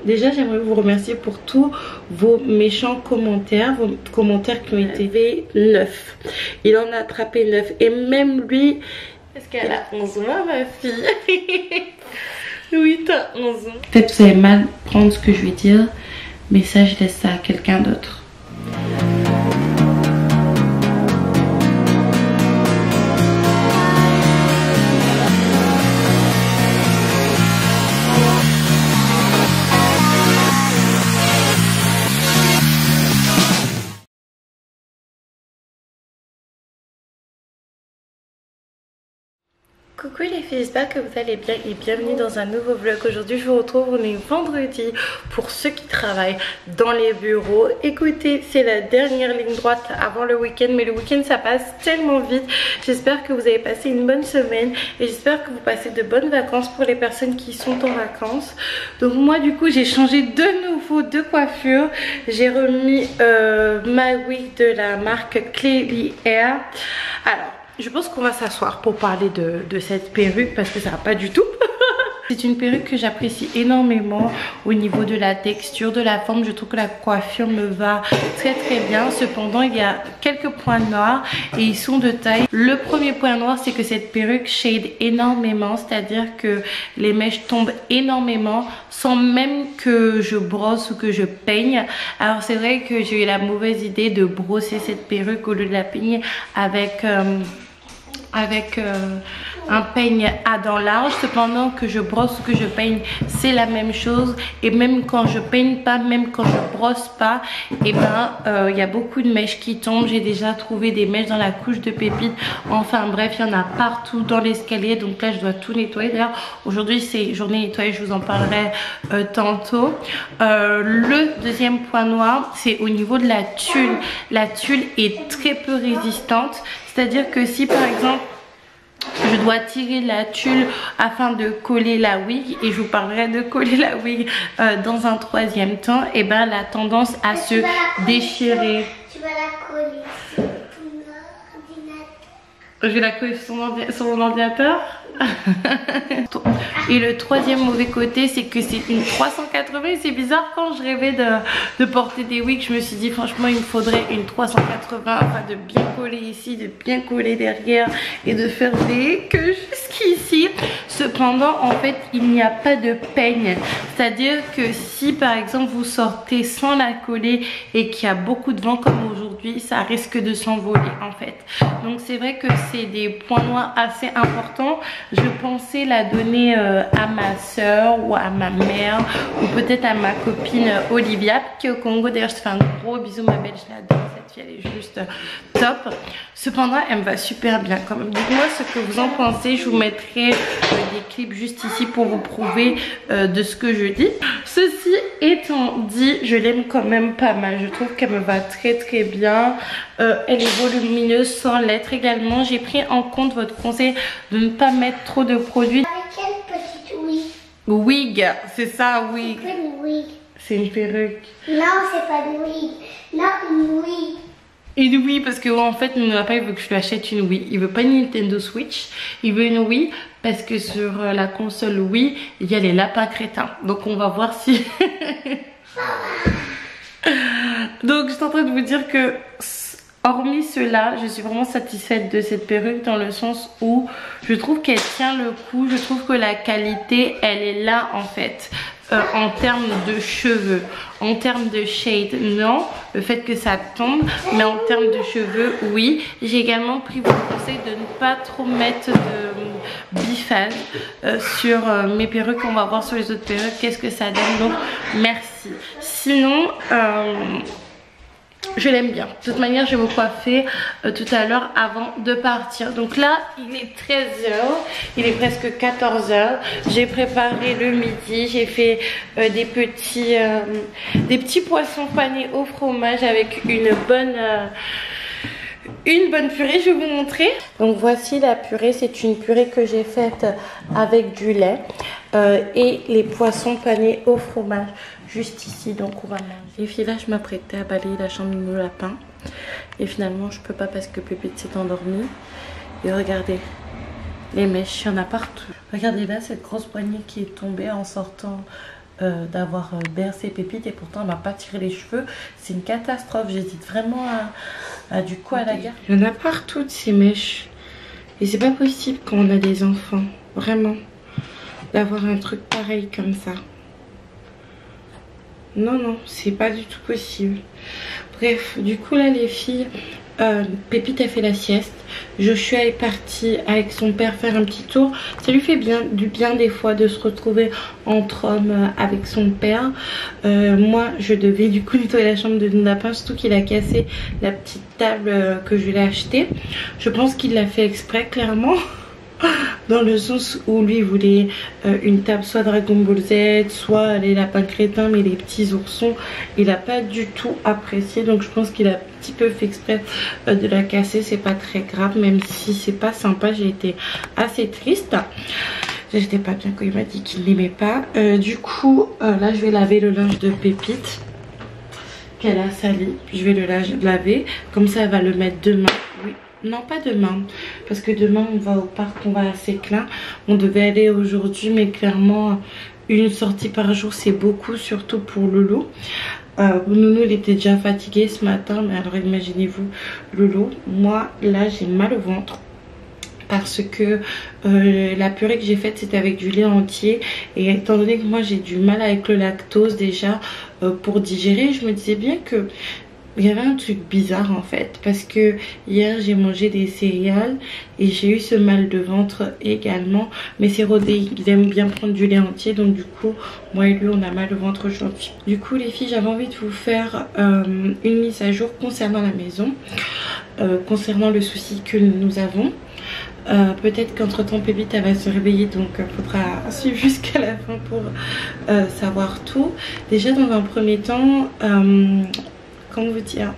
Déjà j'aimerais vous remercier pour tous vos méchants commentaires, vos commentaires qui ont été 9. Il en a attrapé 9 et même lui, est-ce qu'elle a 11 ans ma fille? Oui, t'as 11 ans. Peut-être que vous allez mal prendre ce que je vais dire, mais ça je laisse ça à quelqu'un d'autre. Coucou les filles, j'espère que vous allez bien et bienvenue dans un nouveau vlog. Aujourd'hui je vous retrouve, on est vendredi pour ceux qui travaillent dans les bureaux. Écoutez, c'est la dernière ligne droite avant le week-end, mais le week-end ça passe tellement vite. J'espère que vous avez passé une bonne semaine et j'espère que vous passez de bonnes vacances pour les personnes qui sont en vacances. Donc moi du coup j'ai changé de nouveau de coiffure. J'ai remis ma wig de la marque Clearly Hair. Alors je pense qu'on va s'asseoir pour parler de cette perruque parce que ça va pas du tout. C'est une perruque que j'apprécie énormément au niveau de la texture, de la forme. Je trouve que la coiffure me va très très bien. Cependant, il y a quelques points noirs et ils sont de taille. Le premier point noir, c'est que cette perruque shade énormément. C'est-à-dire que les mèches tombent énormément sans même que je brosse ou que je peigne. Alors c'est vrai que j'ai eu la mauvaise idée de brosser cette perruque au lieu de la peigner avec un peigne à dents larges. Cependant que je brosse ou que je peigne, c'est la même chose. Et même quand je peigne pas, même quand je brosse pas, et ben il y a beaucoup de mèches qui tombent. J'ai déjà trouvé des mèches dans la couche de pépites. Enfin bref, il y en a partout dans l'escalier. Donc là je dois tout nettoyer. D'ailleurs aujourd'hui c'est journée nettoyée, je vous en parlerai tantôt. Le deuxième point noir, c'est au niveau de la tulle. La tulle est très peu résistante. C'est-à-dire que si par exemple je dois tirer la tulle afin de coller la wig, et je vous parlerai de coller la wig dans un troisième temps, et ben elle a tendance à se déchirer. Tu vas la coller sur ton ordinateur. Je vais la coller sur mon ordinateur. Et le troisième mauvais côté, c'est que c'est une 380. C'est bizarre, quand je rêvais de porter des wigs, je me suis dit franchement il me faudrait une 380 afin de bien coller ici, de bien coller derrière et de faire des queues jusqu'ici. Cependant en fait il n'y a pas de peigne. C'est à dire que si par exemple vous sortez sans la coller et qu'il y a beaucoup de vent comme aujourd'hui, ça risque de s'envoler en fait. Donc c'est vrai que c'est des points noirs assez importants. Je pensais la donner à ma soeur ou à ma mère ou peut-être à ma copine Olivia qui est au Congo. D'ailleurs je te fais un gros bisou ma belle, je l'adore, cette fille elle est juste top. Cependant elle me va super bien quand même. Dites-moi ce que vous en pensez. Je vous mettrai des clips juste ici pour vous prouver de ce que je dis. Ceci étant dit, je l'aime quand même pas mal. Je trouve qu'elle me va très très bien. Elle est volumineuse sans l'être également. J'ai pris en compte votre conseil de ne pas mettre trop de produits. Avec quelle petite wig? Wig, c'est ça, wig. C'est une wig. C'est une perruque. Non, c'est pas une wig. Non, une wig. Une Wii, parce que en fait mon papa il veut que je lui achète une Wii. Il veut pas une Nintendo Switch, il veut une Wii parce que sur la console Wii il y a les lapins crétins. Donc on va voir si donc je suis en train de vous dire que hormis cela, je suis vraiment satisfaite de cette perruque dans le sens où je trouve qu'elle tient le coup. Je trouve que la qualité elle est là en fait. En termes de cheveux, en termes de shade, non, le fait que ça tombe, mais en termes de cheveux, oui. J'ai également pris votre conseil de ne pas trop mettre de biphase sur mes perruques. On va voir sur les autres perruques qu'est-ce que ça donne, donc merci. Sinon je l'aime bien. De toute manière, je vais me coiffer tout à l'heure avant de partir. Donc là, il est 13h. Il est presque 14h. J'ai préparé le midi. J'ai fait des petits poissons panés au fromage avec une bonne purée. Je vais vous montrer. Donc voici la purée. C'est une purée que j'ai faite avec du lait et les poissons panés au fromage. Juste ici, donc on va manger. Les filles, là je m'apprêtais à balayer la chambre de nos lapins et finalement je peux pas parce que Pépite s'est endormie. Et regardez, les mèches, il y en a partout. Regardez là cette grosse poignée qui est tombée en sortant d'avoir bercé Pépite et pourtant elle m'a pas tiré les cheveux. C'est une catastrophe, j'hésite vraiment à du coup à la guerre. Il y en a partout de ces mèches. Et c'est pas possible quand on a des enfants, vraiment, d'avoir un truc pareil comme ça. Non, non, c'est pas du tout possible. Bref, du coup là les filles, Pépite a fait la sieste. Joshua est parti avec son père faire un petit tour. Ça lui fait du bien des fois de se retrouver entre hommes avec son père. Moi je devais du coup nettoyer la chambre de Lapin, surtout qu'il a cassé la petite table que je lui ai achetée. Je pense qu'il l'a fait exprès clairement. Dans le sens où lui voulait une table soit Dragon Ball Z, soit les lapins crétins, mais les petits oursons il n'a pas du tout apprécié. Donc je pense qu'il a un petit peu fait exprès de la casser. C'est pas très grave, même si c'est pas sympa. J'ai été assez triste. J'étais pas bien quand il m'a dit qu'il n'aimait pas. Du coup là je vais laver le linge de Pépite qu'elle a sali. Je vais le laver, comme ça elle va le mettre demain. Oui. Non, pas demain, parce que demain on va au parc, on va à Séclin. On devait aller aujourd'hui, mais clairement une sortie par jour c'est beaucoup, surtout pour Loulou. Nounou il était déjà fatigué ce matin, mais alors imaginez-vous Loulou. Moi là j'ai mal au ventre parce que la purée que j'ai faite c'était avec du lait entier, et étant donné que moi j'ai du mal avec le lactose déjà pour digérer, je me disais bien que il y avait un truc bizarre en fait, parce que hier j'ai mangé des céréales et j'ai eu ce mal de ventre également. Mais c'est Rodé, il aime bien prendre du lait entier, donc du coup moi et lui on a mal au ventre aujourd'hui. Du coup les filles, j'avais envie de vous faire une mise à jour concernant la maison, concernant le souci que nous avons. Peut-être qu'entre temps Pépite elle va se réveiller, donc il faudra suivre jusqu'à la fin pour savoir tout. Déjà dans un premier temps, comment vous dire,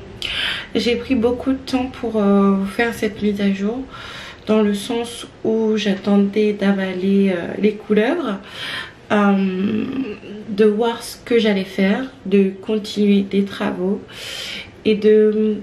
j'ai pris beaucoup de temps pour vous faire cette mise à jour, dans le sens où j'attendais d'avaler les couleuvres, de voir ce que j'allais faire, de continuer des travaux et de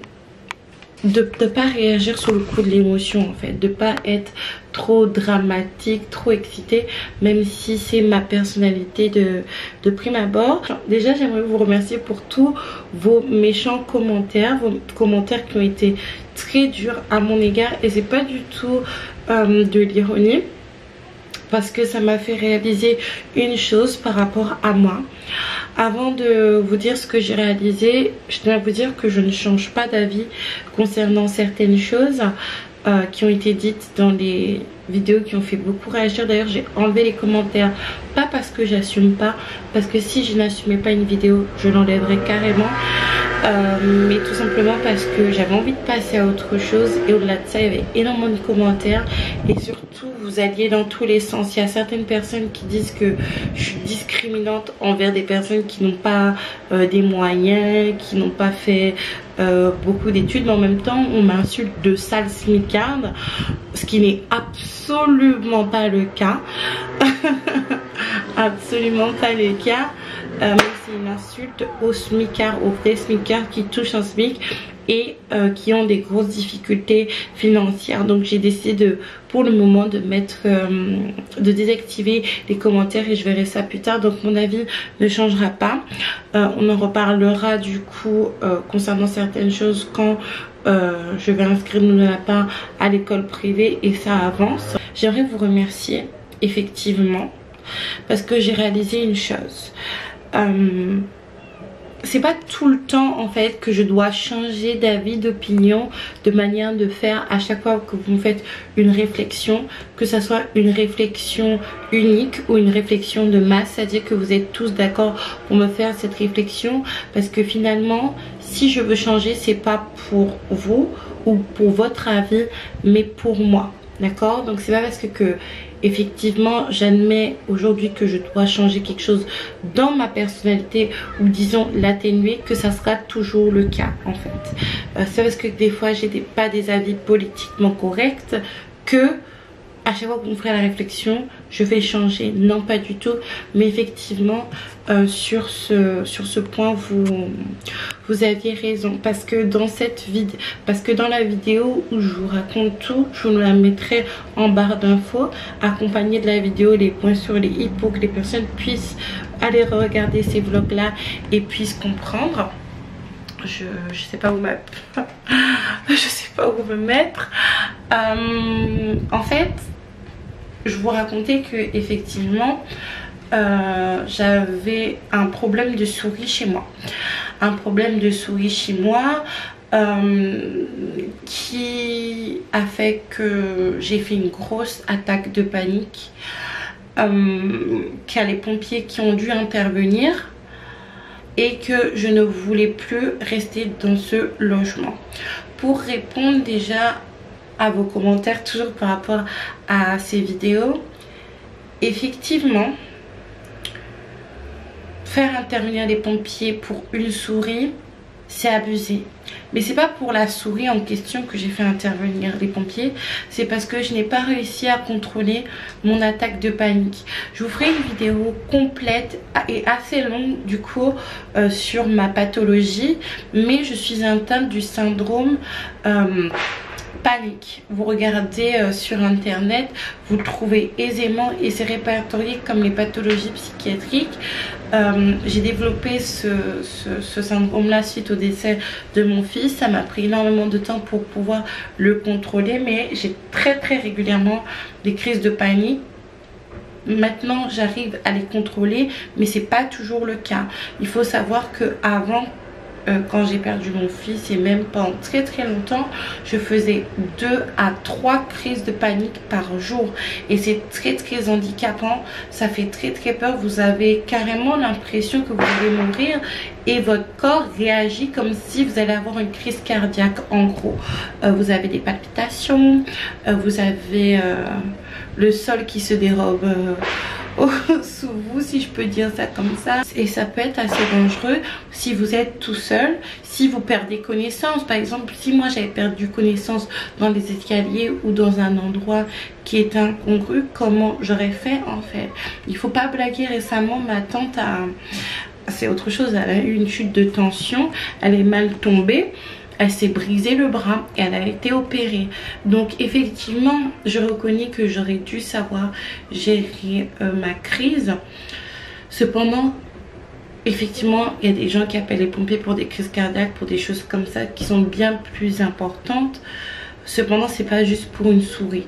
pas réagir sur le coup de l'émotion en fait, de pas être trop dramatique, trop excitée, même si c'est ma personnalité de prime abord. Déjà j'aimerais vous remercier pour tous vos méchants commentaires, vos commentaires qui ont été très durs à mon égard, et c'est pas du tout de l'ironie, parce que ça m'a fait réaliser une chose par rapport à moi. Avant de vous dire ce que j'ai réalisé, je tiens à vous dire que je ne change pas d'avis concernant certaines choses qui ont été dites dans les vidéos qui ont fait beaucoup réagir. D'ailleurs j'ai enlevé les commentaires, pas parce que j'assume pas, parce que si je n'assumais pas une vidéo je l'enlèverais carrément, mais tout simplement parce que j'avais envie de passer à autre chose. Et au-delà de ça il y avait énormément de commentaires, et surtout vous alliez dans tous les sens. Il y a certaines personnes qui disent que je suis discriminante envers des personnes qui n'ont pas des moyens, qui n'ont pas fait beaucoup d'études, mais en même temps on m'insulte de sale smicarde, ce qui n'est absolument pas le cas. Absolument pas le cas. Mais c'est une insulte aux smicards, aux vrais smicards qui touchent un smic et qui ont des grosses difficultés financières. Donc j'ai décidé pour le moment de de désactiver les commentaires, et je verrai ça plus tard. Donc mon avis ne changera pas. On en reparlera du coup concernant certaines choses quand je vais inscrire Nounou Lapin à l'école privée, et ça avance. J'aimerais vous remercier effectivement, parce que j'ai réalisé une chose. C'est pas tout le temps en fait que je dois changer d'avis, d'opinion, de manière de faire à chaque fois que vous me faites une réflexion, que ça soit une réflexion unique ou une réflexion de masse, c'est-à-dire que vous êtes tous d'accord pour me faire cette réflexion, parce que finalement si je veux changer, c'est pas pour vous ou pour votre avis, mais pour moi, d'accord? Donc c'est pas parce que effectivement j'admets aujourd'hui que je dois changer quelque chose dans ma personnalité, ou disons l'atténuer, que ça sera toujours le cas en fait. C'est parce que des fois j'ai pas des avis politiquement corrects que à chaque fois que vous me ferez la réflexion je vais changer. Non, pas du tout. Mais effectivement sur ce point vous aviez raison, parce que dans la vidéo où je vous raconte tout, je vous la mettrai en barre d'infos, accompagnée de la vidéo les points sur les i, pour que les personnes puissent aller regarder ces vlogs là et puissent comprendre. Je sais pas où je sais pas où me mettre. En fait, je vous racontais que effectivement j'avais un problème de souris chez moi. Un problème de souris chez moi qui a fait que j'ai fait une grosse attaque de panique, qu'il y a les pompiers qui ont dû intervenir et que je ne voulais plus rester dans ce logement. Pour répondre déjà à vos commentaires, toujours par rapport à ces vidéos, effectivement, faire intervenir les pompiers pour une souris, c'est abusé. Mais c'est pas pour la souris en question que j'ai fait intervenir les pompiers, c'est parce que je n'ai pas réussi à contrôler mon attaque de panique. Je vous ferai une vidéo complète et assez longue du coup sur ma pathologie, mais je suis atteinte du syndrome panique. Vous regardez sur internet, vous le trouvez aisément et c'est répertorié comme les pathologies psychiatriques. J'ai développé ce syndrome là suite au décès de mon fils. Ça m'a pris énormément de temps pour pouvoir le contrôler, mais j'ai très régulièrement des crises de panique. Maintenant j'arrive à les contrôler, mais c'est pas toujours le cas. Il faut savoir que avant, quand j'ai perdu mon fils et même pendant très longtemps, je faisais 2 à 3 crises de panique par jour et c'est très handicapant. Ça fait très peur. Vous avez carrément l'impression que vous allez mourir et votre corps réagit comme si vous allez avoir une crise cardiaque. En gros, vous avez des palpitations, vous avez le sol qui se dérobe sous vous, si je peux dire ça comme ça, et ça peut être assez dangereux si vous êtes tout seul, si vous perdez connaissance. Par exemple, si moi j'avais perdu connaissance dans les escaliers ou dans un endroit qui est incongru, comment j'aurais fait en fait? Il faut pas blaguer. Récemment ma tante c'est autre chose, elle a eu une chute de tension, elle est mal tombée, elle s'est brisé le bras et elle a été opérée. Donc effectivement, je reconnais que j'aurais dû savoir gérer ma crise. Cependant, effectivement, il y a des gens qui appellent les pompiers pour des crises cardiaques, pour des choses comme ça qui sont bien plus importantes. Cependant, c'est pas juste pour une souris.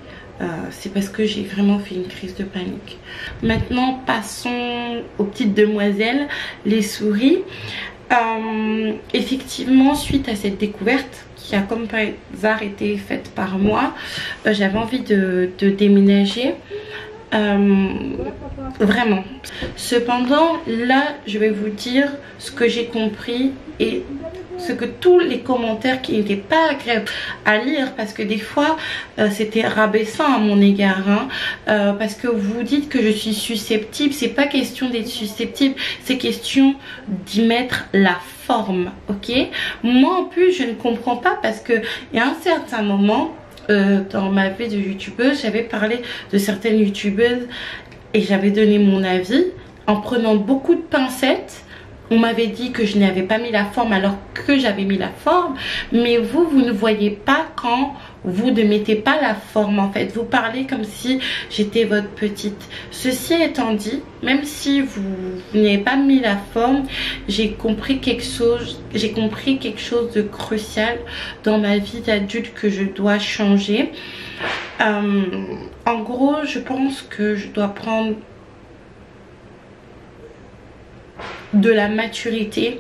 C'est parce que j'ai vraiment fait une crise de panique. Maintenant, passons aux petites demoiselles, les souris. Effectivement, suite à cette découverte qui a comme par hasard été faite par moi, j'avais envie de déménager, vraiment. Cependant, là je vais vous dire ce que j'ai compris et ce que tous les commentaires qui n'étaient pas agréables à lire, parce que des fois c'était rabaissant à mon égard, hein, parce que vous dites que je suis susceptible. C'est pas question d'être susceptible, c'est question d'y mettre la forme, ok? Moi en plus je ne comprends pas, parce que il y a un certain moment dans ma vie de youtubeuse, j'avais parlé de certaines youtubeuses et j'avais donné mon avis en prenant beaucoup de pincettes. On m'avait dit que je n'avais pas mis la forme alors que j'avais mis la forme. Mais vous ne voyez pas quand vous ne mettez pas la forme en fait. Vous parlez comme si j'étais votre petite. Ceci étant dit, même si vous n'avez pas mis la forme, j'ai compris quelque chose de crucial dans ma vie d'adulte que je dois changer. En gros, je pense que je dois prendre de la maturité,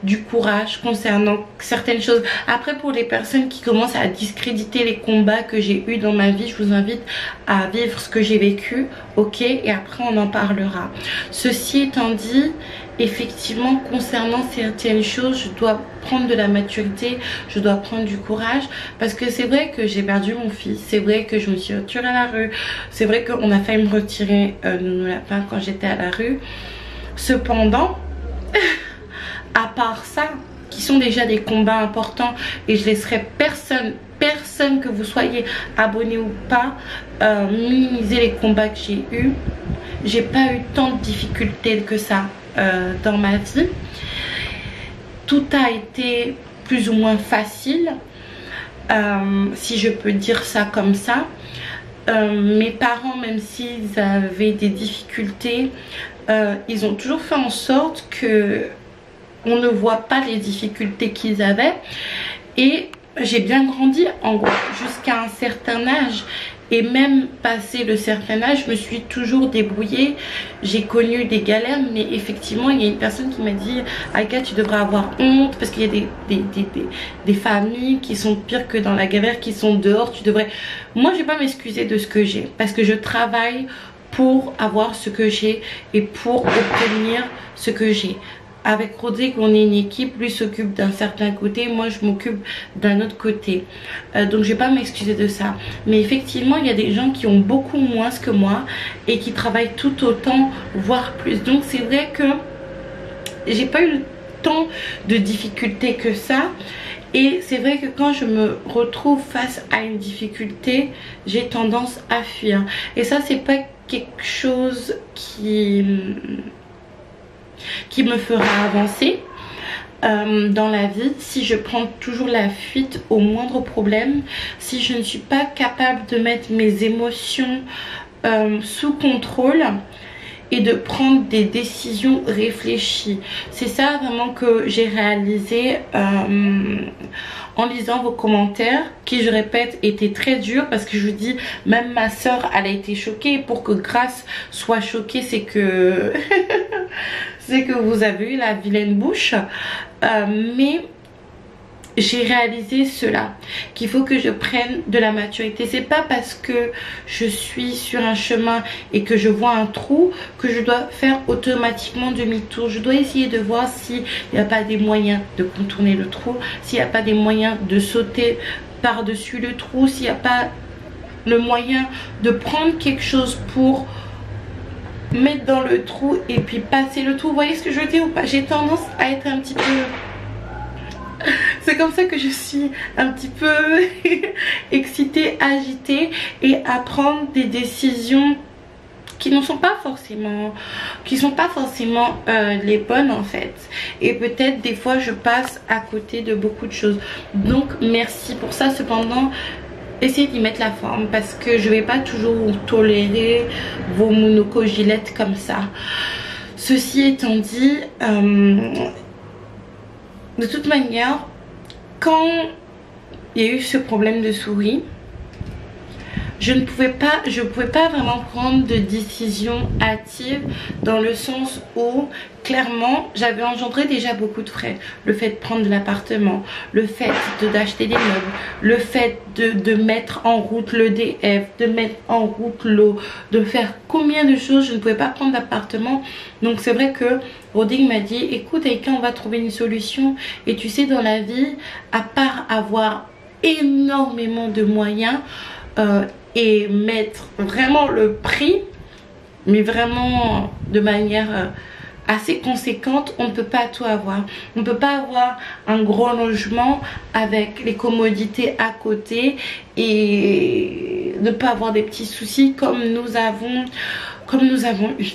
du courage concernant certaines choses. Après, pour les personnes qui commencent à discréditer les combats que j'ai eu dans ma vie, je vous invite à vivre ce que j'ai vécu, ok, et après on en parlera. Ceci étant dit, effectivement, concernant certaines choses, je dois prendre de la maturité, je dois prendre du courage, parce que c'est vrai que j'ai perdu mon fils, c'est vrai que je me suis retirée à la rue, c'est vrai qu'on a failli me retirer Nounou Lapin quand j'étais à la rue. Cependant, à part ça, qui sont déjà des combats importants, et je laisserai personne que vous soyez abonné ou pas minimiser les combats que j'ai eus. J'ai pas eu tant de difficultés que ça dans ma vie. Tout a été plus ou moins facile, si je peux dire ça comme ça. Mes parents, même s'ils avaient des difficultés, ils ont toujours fait en sorte que on ne voit pas les difficultés qu'ils avaient. Et j'ai bien grandi en gros jusqu'à un certain âge. Et même passé le certain âge, je me suis toujours débrouillée. J'ai connu des galères, mais effectivement, il y a une personne qui m'a dit « Aïka, tu devrais avoir honte parce qu'il y a des familles qui sont pires que dans la galère, qui sont dehors. Tu devrais... » Moi, je ne vais pas m'excuser de ce que j'ai parce que je travaille pour avoir ce que j'ai et pour obtenir ce que j'ai. Avec Rodrigue, on est une équipe, lui s'occupe d'un certain côté, moi je m'occupe d'un autre côté. Donc je vais pas m'excuser de ça. Mais effectivement, il y a des gens qui ont beaucoup moins que moi et qui travaillent tout autant, voire plus. Donc c'est vrai que j'ai pas eu tant de difficultés que ça. Et c'est vrai que quand je me retrouve face à une difficulté, j'ai tendance à fuir. Et ça, c'est pas quelque chose qui me fera avancer dans la vie. Si je prends toujours la fuite au moindre problème, si je ne suis pas capable de mettre mes émotions sous contrôle et de prendre des décisions réfléchies. C'est ça vraiment que j'ai réalisé en lisant vos commentaires, qui je répète étaient très durs, parce que je vous dis, même ma soeur elle a été choquée. Pour que Grace soit choquée, c'est que c'est que vous avez eu la vilaine bouche. Mais j'ai réalisé cela, qu'il faut que je prenne de la maturité. C'est pas parce que je suis sur un chemin et que je vois un trou que je dois faire automatiquement demi-tour. Je dois essayer de voir s'il n'y a pas des moyens de contourner le trou, s'il n'y a pas des moyens de sauter par-dessus le trou, s'il n'y a pas le moyen de prendre quelque chose pour mettre dans le trou et puis passer le trou. Vous voyez ce que je veux dire ou pas? J'ai tendance à être un petit peu... C'est comme ça que je suis un petit peu excitée, agitée, et à prendre des décisions qui ne sont pas forcément, les bonnes en fait. Et peut-être des fois je passe à côté de beaucoup de choses. Donc merci pour ça. Cependant, essayez d'y mettre la forme, parce que je vais pas toujours tolérer vos monocogilettes comme ça. Ceci étant dit, de toute manière, quand il y a eu ce problème de souris, je pouvais pas vraiment prendre de décision hâtive, dans le sens où clairement j'avais engendré déjà beaucoup de frais. Le fait de prendre de l'appartement, le fait d'acheter des meubles, le fait de mettre en route le DF, de mettre en route l'eau, de faire combien de choses. Je ne pouvais pas prendre d'appartement. Donc c'est vrai que Rodrigue m'a dit, écoute Aïka, on va trouver une solution. Et tu sais, dans la vie, à part avoir énormément de moyens et mettre vraiment le prix, mais vraiment de manière assez conséquente, on ne peut pas tout avoir. On ne peut pas avoir un gros logement avec les commodités à côté et ne pas avoir des petits soucis comme nous avons eu.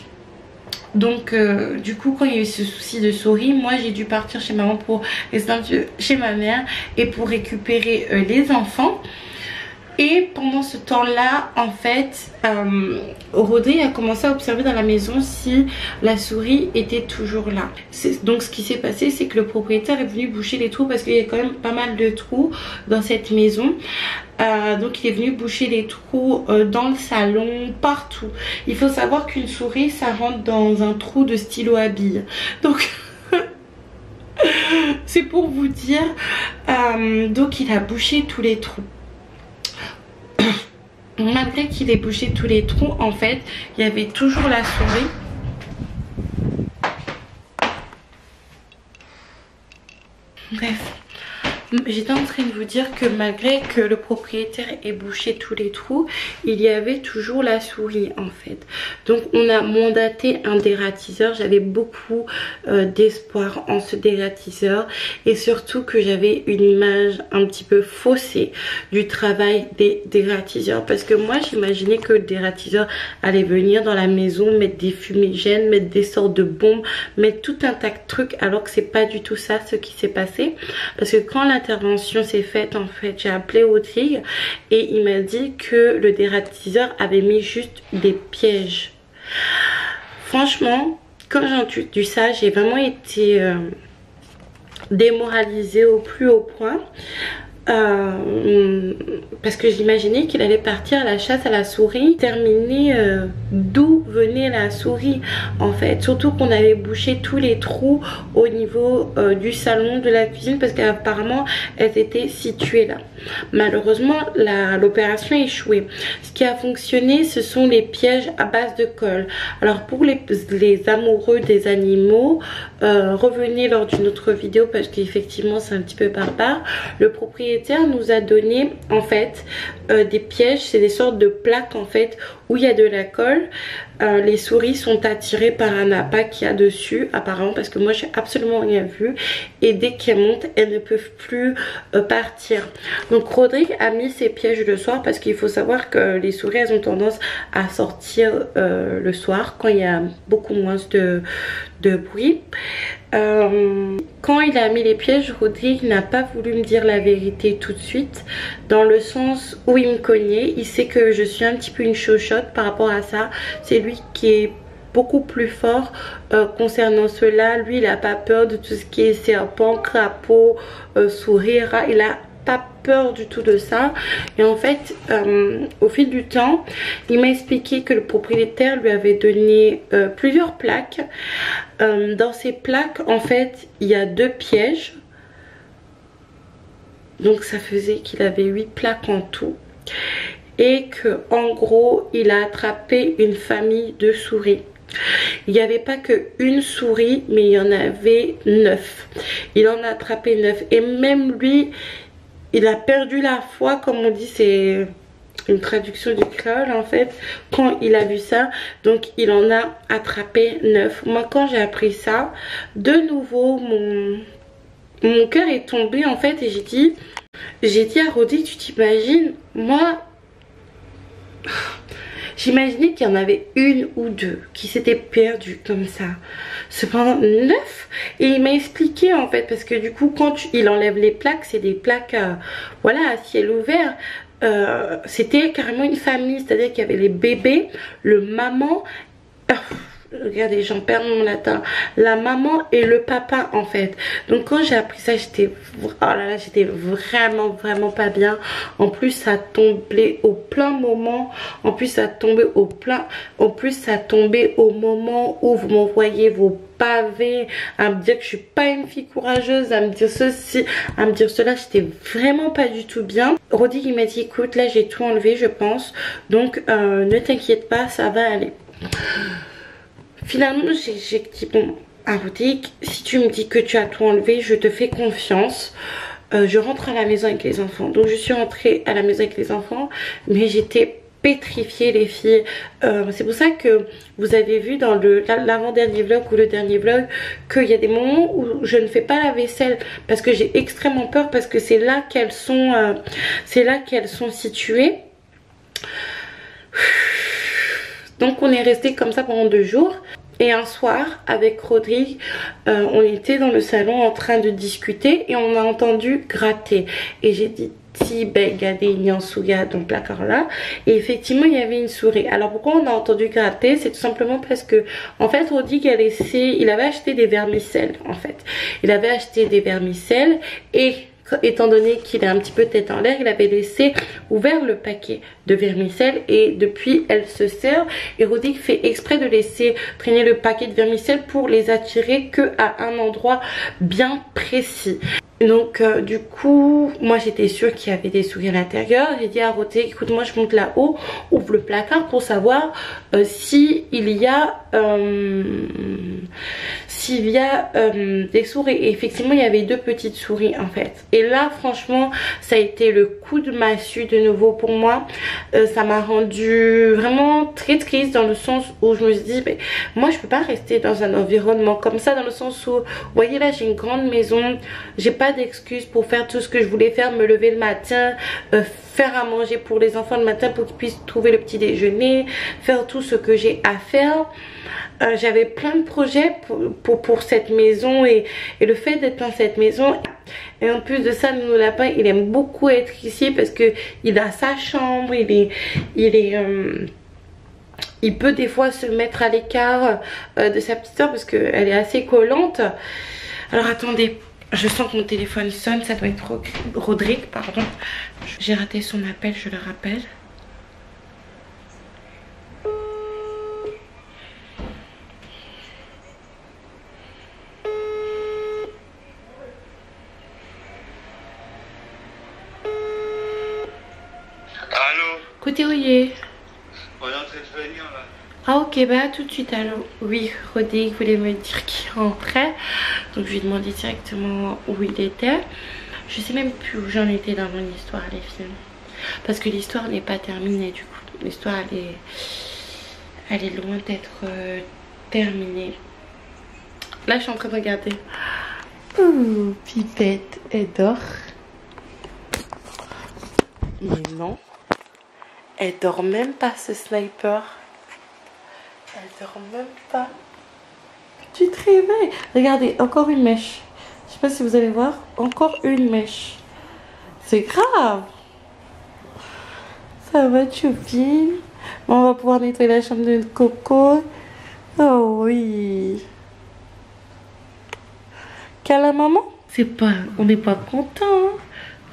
Donc du coup, quand il y a eu ce souci de souris, moi j'ai dû partir chez maman pour rester chez ma mère et pour récupérer les enfants. Et pendant ce temps-là, en fait, Rodrigue a commencé à observer dans la maison si la souris était toujours là. Donc ce qui s'est passé, c'est que le propriétaire est venu boucher les trous, parce qu'il y a quand même pas mal de trous dans cette maison. Donc il est venu boucher les trous dans le salon, partout. Il faut savoir qu'une souris, ça rentre dans un trou de stylo à billes. Donc... c'est pour vous dire. Donc il a bouché tous les trous. Malgré qu'il ait bouché tous les trous, en fait, il y avait toujours la souris. Bref, j'étais en train de vous dire que malgré que le propriétaire ait bouché tous les trous, il y avait toujours la souris en fait. Donc on a mandaté un dératiseur. J'avais beaucoup d'espoir en ce dératiseur, et surtout que j'avais une image un petit peu faussée du travail des dératiseurs, parce que moi j'imaginais que le dératiseur allait venir dans la maison, mettre des fumigènes, mettre des sortes de bombes, mettre tout un tas de trucs, alors que c'est pas du tout ça ce qui s'est passé. Parce que quand l'intervention s'est faite, en fait, j'ai appelé Rodrigue et il m'a dit que le dératiseur avait mis juste des pièges. Franchement, quand j'ai entendu ça, j'ai vraiment été démoralisée au plus haut point. Parce que j'imaginais qu'il allait partir à la chasse à la souris, terminer d'où venait la souris en fait, surtout qu'on avait bouché tous les trous au niveau du salon, de la cuisine, parce qu'apparemment elles étaient situées là. Malheureusement l'opération a échoué. Ce qui a fonctionné, ce sont les pièges à base de colle. Alors pour les amoureux des animaux, revenez lors d'une autre vidéo parce qu'effectivement c'est un petit peu barbare. Le propriétaire nous a donné en fait des pièges, c'est des sortes de plaques en fait où il y a de la colle. Les souris sont attirées par un appât qu'il y a dessus apparemment, parce que moi j'ai absolument rien vu, et dès qu'elles montent elles ne peuvent plus partir. Donc Rodrigue a mis ses pièges le soir, parce qu'il faut savoir que les souris elles ont tendance à sortir le soir quand il y a beaucoup moins de bruit. Quand il a mis les pièges, Rodrigue n'a pas voulu me dire la vérité tout de suite, dans le sens où il me cognait. Il sait que je suis un petit peu une chochotte par rapport à ça. C'est lui qui est beaucoup plus fort concernant cela. Lui il n'a pas peur de tout ce qui est serpent, crapaud, souris, rat. Il a pas peur du tout de ça. Et en fait au fil du temps il m'a expliqué que le propriétaire lui avait donné plusieurs plaques. Dans ces plaques en fait il y a 2 pièges, donc ça faisait qu'il avait 8 plaques en tout, et que en gros il a attrapé une famille de souris. Il n'y avait pas que une souris, mais il y en avait 9. Il en a attrapé 9, et même lui il a perdu la foi, comme on dit, c'est une traduction du créole en fait, quand il a vu ça. Donc il en a attrapé 9. Moi quand j'ai appris ça, de nouveau mon cœur est tombé en fait, et j'ai dit à Rodrigue, tu t'imagines, moi j'imaginais qu'il y en avait 1 ou 2 qui s'étaient perdues comme ça. Cependant 9. Et il m'a expliqué en fait, parce que du coup quand il enlève les plaques, c'est des plaques voilà, à ciel ouvert. C'était carrément une famille, c'est-à-dire qu'il y avait les bébés, le maman, regardez j'en perds mon latin, la maman et le papa en fait. Donc quand j'ai appris ça, j'étais j'étais vraiment pas bien. En plus ça tombait au plein moment, en plus ça tombait au moment où vous m'envoyez vos pavés à me dire que je suis pas une fille courageuse, à me dire ceci, à me dire cela. J'étais vraiment pas du tout bien. Rodrigue il m'a dit écoute, là j'ai tout enlevé je pense, donc ne t'inquiète pas, ça va aller. Finalement j'ai dit bon à Rodrigue, si tu me dis que tu as tout enlevé, je te fais confiance. Je rentre à la maison avec les enfants. Donc je suis rentrée à la maison avec les enfants, mais j'étais pétrifiée les filles. C'est pour ça que vous avez vu dans l'avant-dernier vlog ou le dernier vlog qu'il y a des moments où je ne fais pas la vaisselle, parce que j'ai extrêmement peur, parce que c'est là qu'elles sont situées. Donc on est resté comme ça pendant 2 jours. Et un soir avec Rodrigue on était dans le salon en train de discuter, et on a entendu gratter, et j'ai dit si ben regardez il y a un souga dans le placard là, et effectivement il y avait une souris. Alors pourquoi on a entendu gratter? C'est tout simplement parce que en fait Rodrigue il avait acheté des vermicelles en fait. Il avait acheté des vermicelles, et étant donné qu'il est un petit peu tête en l'air, il avait laissé ouvert le paquet de vermicelles, et depuis elle se sert, et Rodrigue fait exprès de laisser traîner le paquet de vermicelles pour les attirer que à un endroit bien précis. Donc du coup moi j'étais sûre qu'il y avait des souris à l'intérieur. J'ai dit à Rodrigue écoute, moi je monte là-haut, ouvre le placard pour savoir s'il y a des souris. Et effectivement il y avait 2 petites souris en fait. Et là franchement ça a été le coup de massue de nouveau pour moi. Ça m'a rendu vraiment très triste, dans le sens où je me suis dit mais moi je peux pas rester dans un environnement comme ça, dans le sens où vous voyez là j'ai une grande maison, j'ai pas d'excuses pour faire tout ce que je voulais faire, me lever le matin, faire à manger pour les enfants le matin pour qu'ils puissent trouver le petit déjeuner, faire tout ce que j'ai à faire. J'avais plein de projets pour cette maison, et le fait d'être dans cette maison, et en plus de ça Nounou Lapin il aime beaucoup être ici parce que il a sa chambre, il il peut des fois se mettre à l'écart de sa petite soeur parce qu'elle est assez collante. Alors attendez, je sens que mon téléphone sonne, ça doit être Rodrigue, pardon. J'ai raté son appel, je le rappelle. Allô? Côté Oyer. On est en train de venir là. Ah ok, bah tout de suite. Alors oui, Rodrigue voulait me dire qu'il rentrait. Donc je lui ai demandé directement où il était. Je sais même plus où j'en étais dans mon histoire, les filles. Parce que l'histoire n'est pas terminée du coup. L'histoire elle est loin d'être terminée. Là je suis en train de regarder. Ouh, Pipette, elle dort. Mais non. Elle dort même pas, ce sniper. Elle dort même pas. Tu te réveilles. Regardez, encore une mèche. Je sais pas si vous allez voir. Encore une mèche. C'est grave. Ça va, Choupine. Bon, on va pouvoir nettoyer la chambre de Coco. Oh oui. Câlin, maman. On n'est pas content hein,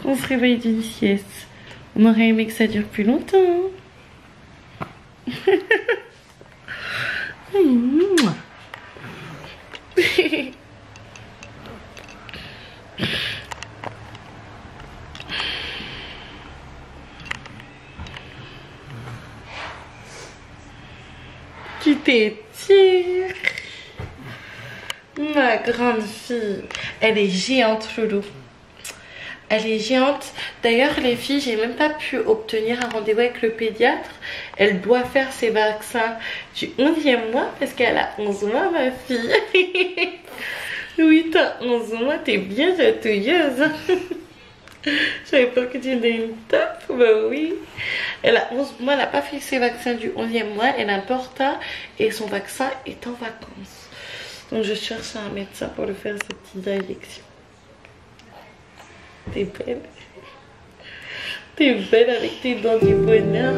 qu'on se réveille d'une sieste. On aurait aimé que ça dure plus longtemps. Tu t'étires. Ma grande fille. Elle est géante, Loulou. Elle est géante. D'ailleurs, les filles, j'ai même pas pu obtenir un rendez-vous avec le pédiatre. Elle doit faire ses vaccins du 11e mois parce qu'elle a 11 mois, ma fille. Oui, t'as 11 mois, t'es bien chatouilleuse. J'avais peur que tu donnes une tape. Bah oui. Elle a 11 mois, elle n'a pas fait ses vaccins du 11e mois. Elle a un porta et son vaccin est en vacances. Donc je cherche un médecin pour lui faire ses petites injections. T'es belle. T'es belle avec tes dents du bonheur.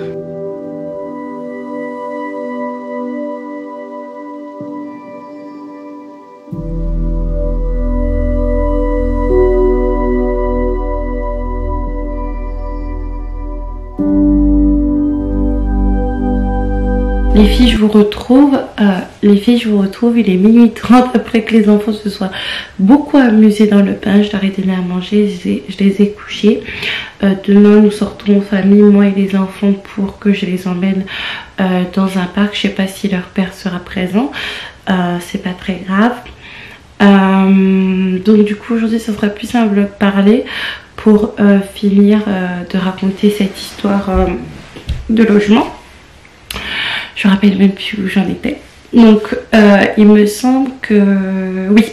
Les filles, je vous retrouve. Il est minuit 30 après que les enfants se soient beaucoup amusés dans le bain. Je leur ai donné à manger, je les ai couchés. Demain, nous sortons en famille, moi et les enfants, pour que je les emmène dans un parc. Je sais pas si leur père sera présent. C'est pas très grave. Donc du coup, aujourd'hui, ça sera plus simple de parler pour finir de raconter cette histoire de logement. Je me rappelle même plus où j'en étais. Donc il me semble que oui.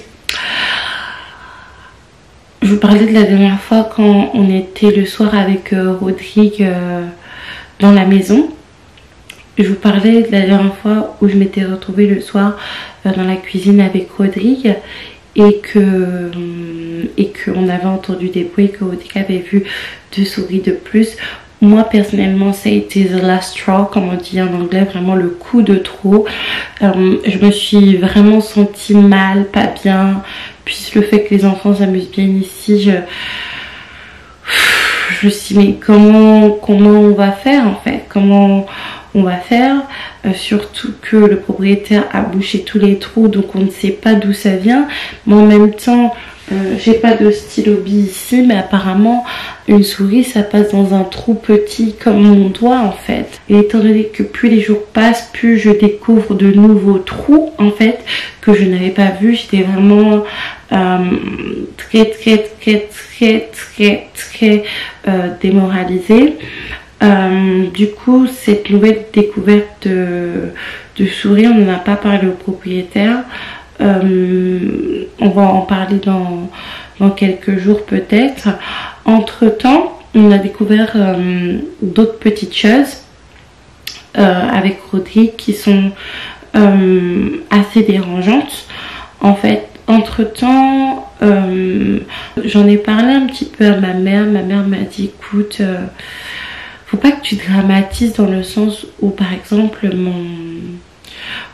Je vous parlais de la dernière fois quand on était le soir avec Rodrigue dans la maison. Je vous parlais de la dernière fois où je m'étais retrouvée le soir dans la cuisine avec Rodrigue et qu'on avait entendu des bruits, que Rodrigue avait vu 2 souris de plus. Moi personnellement, ça a été the last straw, comme on dit en anglais, vraiment le coup de trop. Je me suis vraiment sentie mal, pas bien. Puis le fait que les enfants s'amusent bien ici, je me suis dit mais comment on va faire en fait, comment on va faire, surtout que le propriétaire a bouché tous les trous, donc on ne sait pas d'où ça vient. Mais en même temps, j'ai pas de stylo bille ici, mais apparemment une souris ça passe dans un trou petit comme mon doigt en fait. Et étant donné que plus les jours passent, plus je découvre de nouveaux trous en fait que je n'avais pas vu. J'étais vraiment très démoralisée. Du coup, cette nouvelle découverte de souris, on n'en a pas parlé au propriétaire. On va en parler dans quelques jours peut-être. Entre temps, on a découvert d'autres petites choses avec Rodrigue qui sont assez dérangeantes. En fait, entre temps, j'en ai parlé un petit peu à ma mère. Ma mère m'a dit écoute, faut pas que tu dramatises, dans le sens où par exemple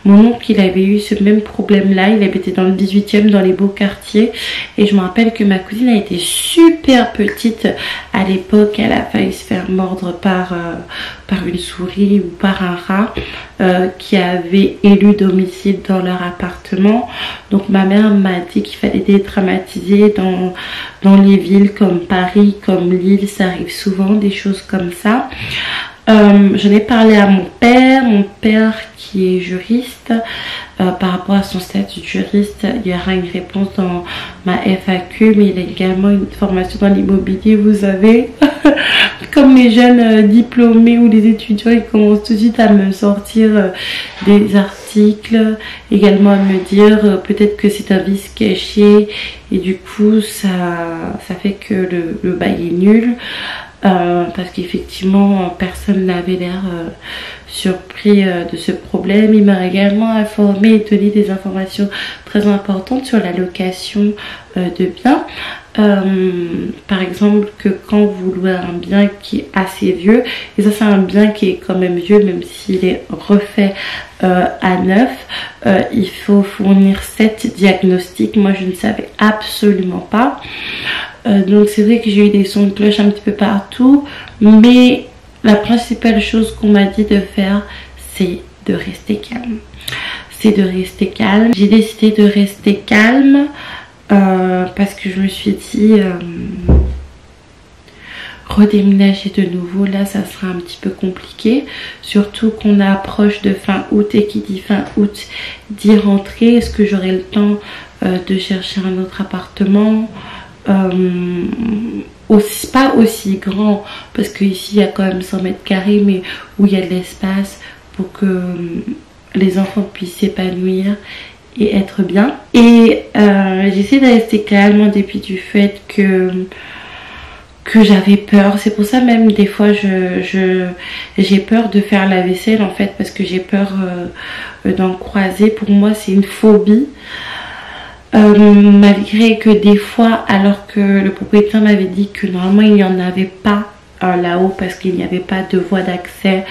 mon oncle, il avait eu ce même problème là, il habitait dans le 18e, dans les beaux quartiers, et je me rappelle que ma cousine a été super petite à l'époque, elle a failli se faire mordre par une souris ou par un rat qui avait élu domicile dans leur appartement. Donc ma mère m'a dit qu'il fallait dédramatiser dans les villes comme Paris, comme Lille, ça arrive souvent des choses comme ça. J'en ai parlé à mon père qui est juriste. Par rapport à son statut de juriste, il y aura une réponse dans ma FAQ, mais il a également une formation dans l'immobilier, vous savez. Comme les jeunes diplômés ou les étudiants, ils commencent tout de suite à me sortir des articles, également à me dire peut-être que c'est un vice caché, et du coup ça fait que le bail est nul. Parce qu'effectivement personne n'avait l'air surpris de ce problème. Il m'a également informé et donné des informations très importantes sur la location de biens. Par exemple, que quand vous louez un bien qui est assez vieux, et ça c'est un bien qui est quand même vieux même s'il est refait à neuf, il faut fournir 7 diagnostics. Moi je ne savais absolument pas. Donc c'est vrai que j'ai eu des sons de cloche un petit peu partout, mais la principale chose qu'on m'a dit de faire, c'est de rester calme. C'est de rester calme. J'ai décidé de rester calme parce que je me suis dit redéménager de nouveau là ça sera un petit peu compliqué, surtout qu'on approche de fin août, et qui dit fin août dit rentrée. Est-ce que j'aurai le temps de chercher un autre appartement pas aussi grand, parce que ici il y a quand même 100 mètres carrés, mais où il y a de l'espace pour que les enfants puissent s'épanouir et être bien. Et j'essaie de rester calme en dépit du fait que j'avais peur. C'est pour ça même des fois j'ai peur de faire la vaisselle en fait, parce que j'ai peur d'en croiser. Pour moi c'est une phobie. Malgré que des fois, alors que le propriétaire m'avait dit que normalement il n'y en avait pas là-haut parce qu'il n'y avait pas de voie d'accès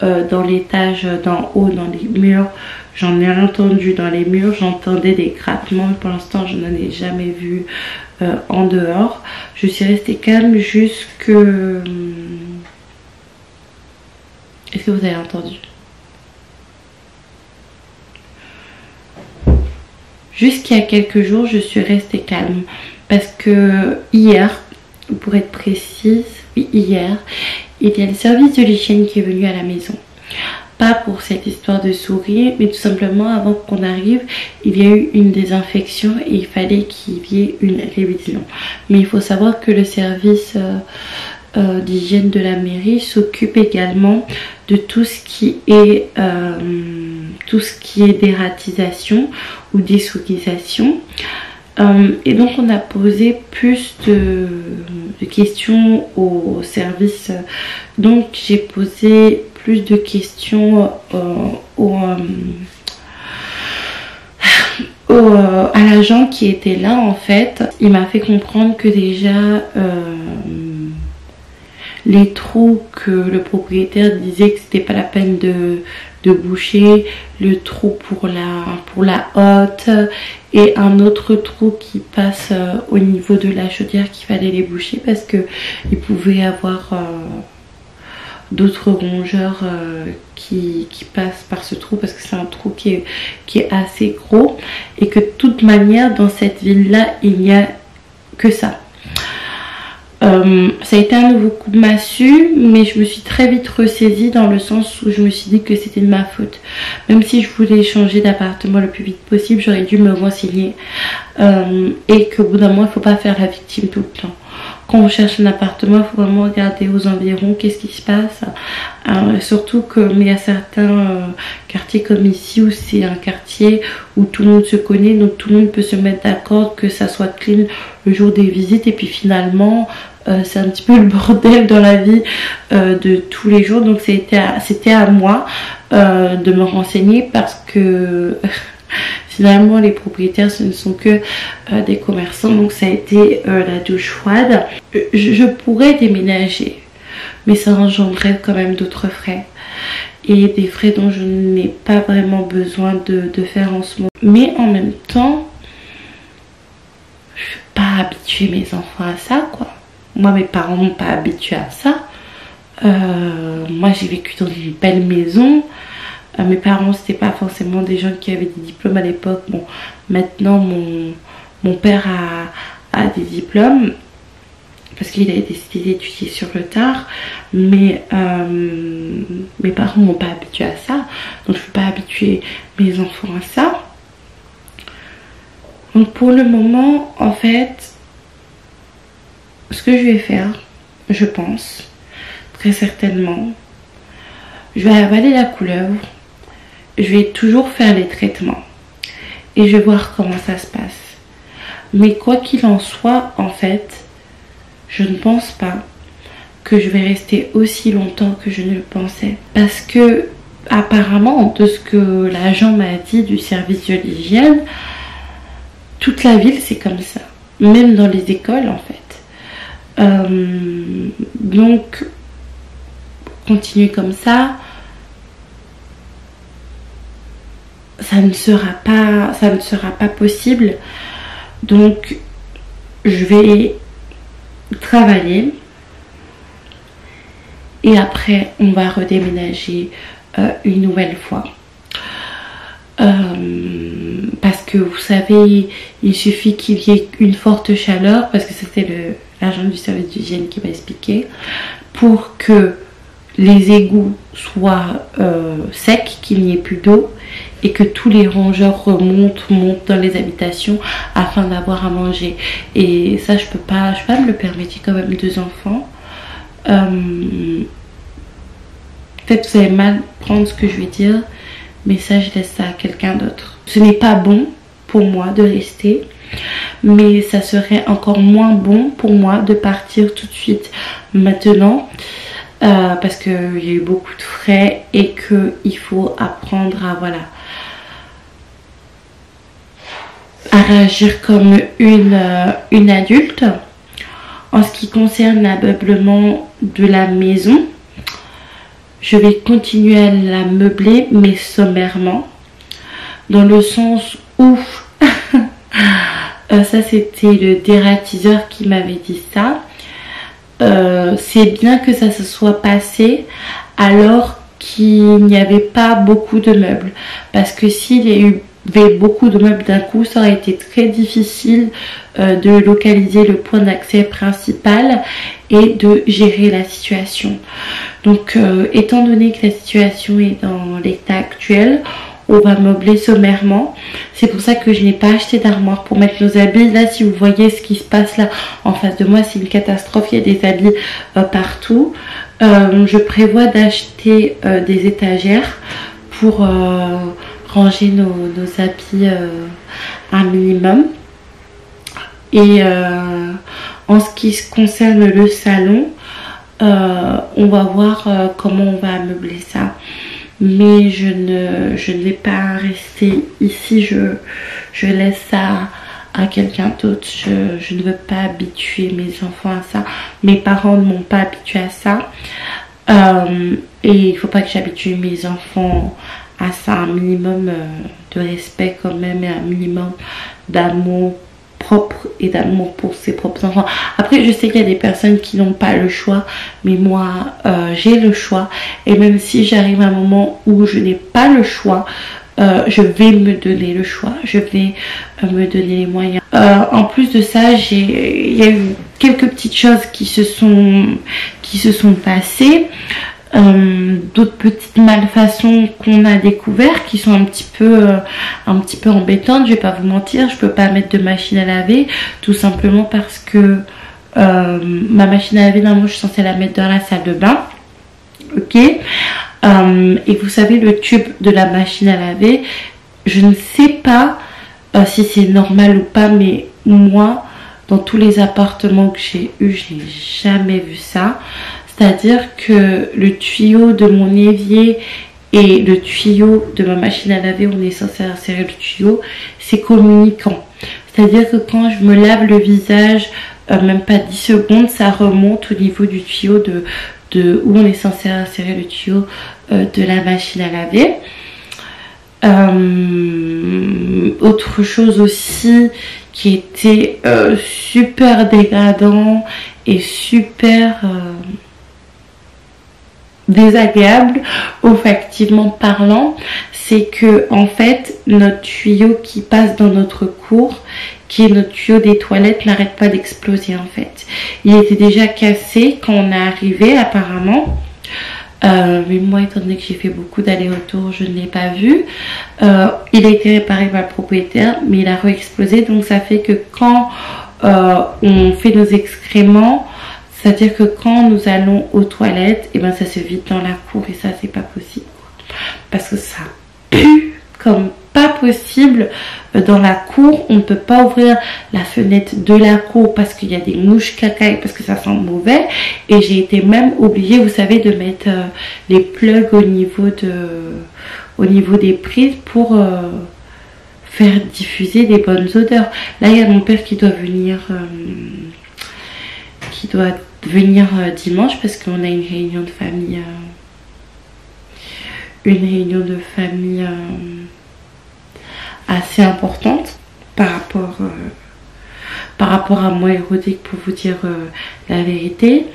dans l'étage d'en haut, dans les murs, j'en ai entendu dans les murs, j'entendais des grattements. Pour l'instant je n'en ai jamais vu en dehors. Je suis restée calme jusque... Est-ce que vous avez entendu? Jusqu'il y a quelques jours, je suis restée calme parce que hier, pour être précise, oui hier, il y a le service de l'hygiène qui est venu à la maison. Pas pour cette histoire de souris, mais tout simplement avant qu'on arrive, il y a eu une désinfection et il fallait qu'il y ait une révision. Mais il faut savoir que le service d'hygiène de la mairie s'occupe également de tout ce qui est dératisation ou désourisation. Et donc on a posé plus de questions au service. Donc j'ai posé plus de questions à l'agent qui était là en fait. Il m'a fait comprendre que déjà les trous que le propriétaire disait que c'était pas la peine de boucher, le trou pour la hotte et un autre trou qui passe au niveau de la chaudière, qu'il fallait les boucher parce que il pouvait avoir d'autres rongeurs qui passent par ce trou, parce que c'est un trou qui est assez gros, et que de toute manière dans cette ville là il n'y a que ça. Ça a été un nouveau coup de massue, mais je me suis très vite ressaisie dans le sens où je me suis dit que c'était de ma faute. Même si je voulais changer d'appartement le plus vite possible, j'aurais dû me renseigner et qu'au bout d'un moment il ne faut pas faire la victime tout le temps. Quand on cherche un appartement, il faut vraiment regarder aux environs qu'est-ce qui se passe. Surtout qu'il y a certains quartiers comme ici où c'est un quartier où tout le monde se connaît, donc tout le monde peut se mettre d'accord que ça soit clean le jour des visites, et puis finalement c'est un petit peu le bordel dans la vie de tous les jours. Donc c'était à moi de me renseigner, parce que finalement les propriétaires ce ne sont que des commerçants. Donc ça a été la douche froide. Je pourrais déménager, mais ça engendrerait quand même d'autres frais. Et des frais dont je n'ai pas vraiment besoin de faire en ce moment. Mais en même temps, je ne veux pas habituer mes enfants à ça, quoi. Moi, mes parents m'ont pas habitué à ça. Moi, j'ai vécu dans une belle maison. Mes parents, c'était pas forcément des gens qui avaient des diplômes à l'époque. Bon, maintenant, mon père a des diplômes parce qu'il a décidé d'étudier sur le tard. Mais mes parents m'ont pas habitué à ça. Donc, je ne peux pas habituer mes enfants à ça. Donc, pour le moment, en fait, ce que je vais faire, je pense, très certainement, je vais avaler la couleuvre. Je vais toujours faire les traitements et je vais voir comment ça se passe. Mais quoi qu'il en soit, en fait, je ne pense pas que je vais rester aussi longtemps que je ne le pensais. Parce que, apparemment, de ce que l'agent m'a dit du service de l'hygiène, toute la ville, c'est comme ça. Même dans les écoles, en fait. Donc, continuer comme ça, ça ne sera pas possible. Donc je vais travailler et après on va redéménager une nouvelle fois. Parce que vous savez, il suffit qu'il y ait une forte chaleur, parce que c'était l'agent du service d'hygiène qui m'a expliqué, pour que les égouts soient secs, qu'il n'y ait plus d'eau et que tous les rongeurs montent dans les habitations afin d'avoir à manger. Et ça, je peux pas me le permettre. J'ai quand même 2 enfants. Peut-être que vous allez mal prendre ce que je vais dire, mais ça, je laisse ça à quelqu'un d'autre. Ce n'est pas bon pour moi de rester, mais ça serait encore moins bon pour moi de partir tout de suite maintenant. Parce qu'il y a eu beaucoup de frais et qu'il faut apprendre à réagir comme une adulte. En ce qui concerne l'ameublement de la maison, je vais continuer à la meubler, mais sommairement, dans le sens où ça, c'était le dératiseur qui m'avait dit ça. C'est bien que ça se soit passé alors qu'il n'y avait pas beaucoup de meubles, parce que s'il y avait beaucoup de meubles d'un coup, ça aurait été très difficile de localiser le point d'accès principal et de gérer la situation. Donc étant donné que la situation est dans l'état actuel, on va meubler sommairement. C'est pour ça que je n'ai pas acheté d'armoire pour mettre nos habits. Là, si vous voyez ce qui se passe là en face de moi, c'est une catastrophe. Il y a des habits partout. Je prévois d'acheter des étagères pour ranger nos habits un minimum. Et en ce qui concerne le salon, on va voir comment on va meubler ça. Mais je ne vais pas rester ici, je laisse ça à quelqu'un d'autre. Je ne veux pas habituer mes enfants à ça. Mes parents ne m'ont pas habitué à ça. Et il ne faut pas que j'habitue mes enfants à ça. Un minimum de respect quand même et un minimum d'amour propre et d'amour pour ses propres enfants. Après, je sais qu'il y a des personnes qui n'ont pas le choix, mais moi j'ai le choix, et même si j'arrive à un moment où je n'ai pas le choix, je vais me donner le choix, je vais me donner les moyens. En plus de ça, il y a eu quelques petites choses qui se sont passées. D'autres petites malfaçons qu'on a découvert qui sont un petit peu embêtantes. Je vais pas vous mentir, je peux pas mettre de machine à laver, tout simplement parce que ma machine à laver, normalement je suis censée la mettre dans la salle de bain, ok. Et vous savez, le tube de la machine à laver, je ne sais pas si c'est normal ou pas, mais moi, dans tous les appartements que j'ai eu, je n'ai jamais vu ça. C'est-à-dire que le tuyau de mon évier et le tuyau de ma machine à laver, on est censé insérer le tuyau, c'est communicant. C'est-à-dire que quand je me lave le visage, même pas 10 secondes, ça remonte au niveau du tuyau de où on est censé insérer le tuyau de la machine à laver. Autre chose aussi qui était super dégradant et super désagréable olfactivement parlant, c'est que en fait notre tuyau qui passe dans notre cour, qui est notre tuyau des toilettes, n'arrête pas d'exploser en fait. Il était déjà cassé quand on est arrivé apparemment. Mais moi, étant donné que j'ai fait beaucoup d'allers-retours, je ne l'ai pas vu. Il a été réparé par le propriétaire, mais il a re-explosé. Donc ça fait que quand on fait nos excréments, c'est-à-dire que quand nous allons aux toilettes, et ben ça se vide dans la cour et ça c'est pas possible. Parce que ça pue comme pas possible dans la cour. On ne peut pas ouvrir la fenêtre de la cour parce qu'il y a des mouches caca, parce que ça sent mauvais. Et j'ai été même obligée, vous savez, de mettre les plugs au niveau des prises pour faire diffuser des bonnes odeurs. Là il y a mon père qui doit venir dimanche parce qu'on a une réunion de famille assez importante par rapport à moi érodique, pour vous dire la vérité.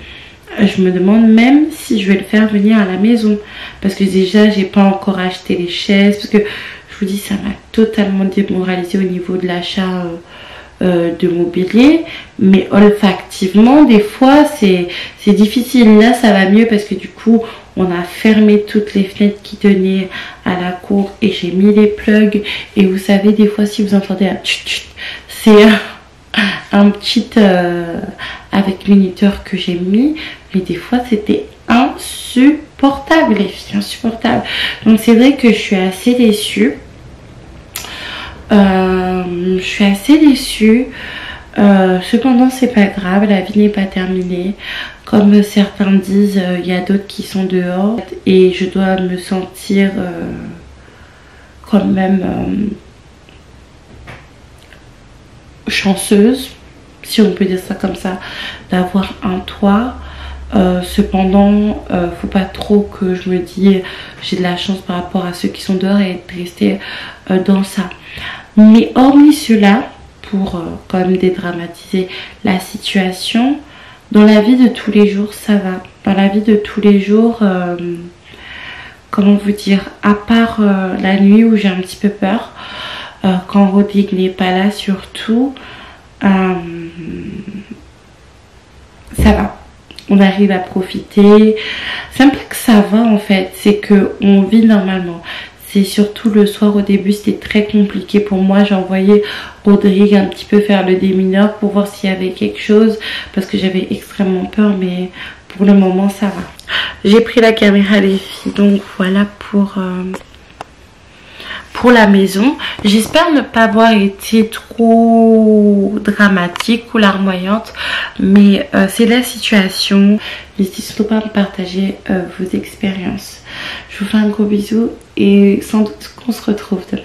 Je me demande même si je vais le faire venir à la maison parce que déjà j'ai pas encore acheté les chaises, parce que je vous dis ça m'a totalement démoralisée au niveau de l'achat de mobilier, mais olfactivement des fois c'est difficile. Là ça va mieux parce que du coup on a fermé toutes les fenêtres qui donnaient à la cour et j'ai mis les plugs. Et vous savez, des fois si vous entendez un tchut tchut, c'est un petit avec minuteur que j'ai mis, mais des fois c'était insupportable les filles, insupportable. Donc c'est vrai que je suis assez déçue. Cependant c'est pas grave, la vie n'est pas terminée. Comme certains disent, il y a d'autres qui sont dehors et je dois me sentir quand même chanceuse, si on peut dire ça comme ça, d'avoir un toit. Cependant, faut pas trop que je me dise j'ai de la chance par rapport à ceux qui sont dehors et être restée dans ça. Mais hormis cela, pour quand même dédramatiser la situation, dans la vie de tous les jours ça va. Dans la vie de tous les jours, comment vous dire, à part la nuit où j'ai un petit peu peur, quand Rodrigue n'est pas là surtout, ça va. On arrive à profiter. C'est un peu que ça va en fait, c'est que on vit normalement. C'est surtout le soir au début, c'était très compliqué pour moi. J'ai envoyé Rodrigue un petit peu faire le démineur pour voir s'il y avait quelque chose, parce que j'avais extrêmement peur, mais pour le moment ça va. J'ai pris la caméra les filles, donc voilà pour la maison. J'espère ne pas avoir été trop dramatique ou larmoyante, mais c'est la situation. N'hésitez surtout pas à me partager vos expériences. Je vous fais un gros bisou et sans doute qu'on se retrouve demain.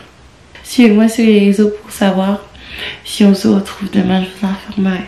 Suivez-moi sur les réseaux pour savoir si on se retrouve demain, je vous informerai.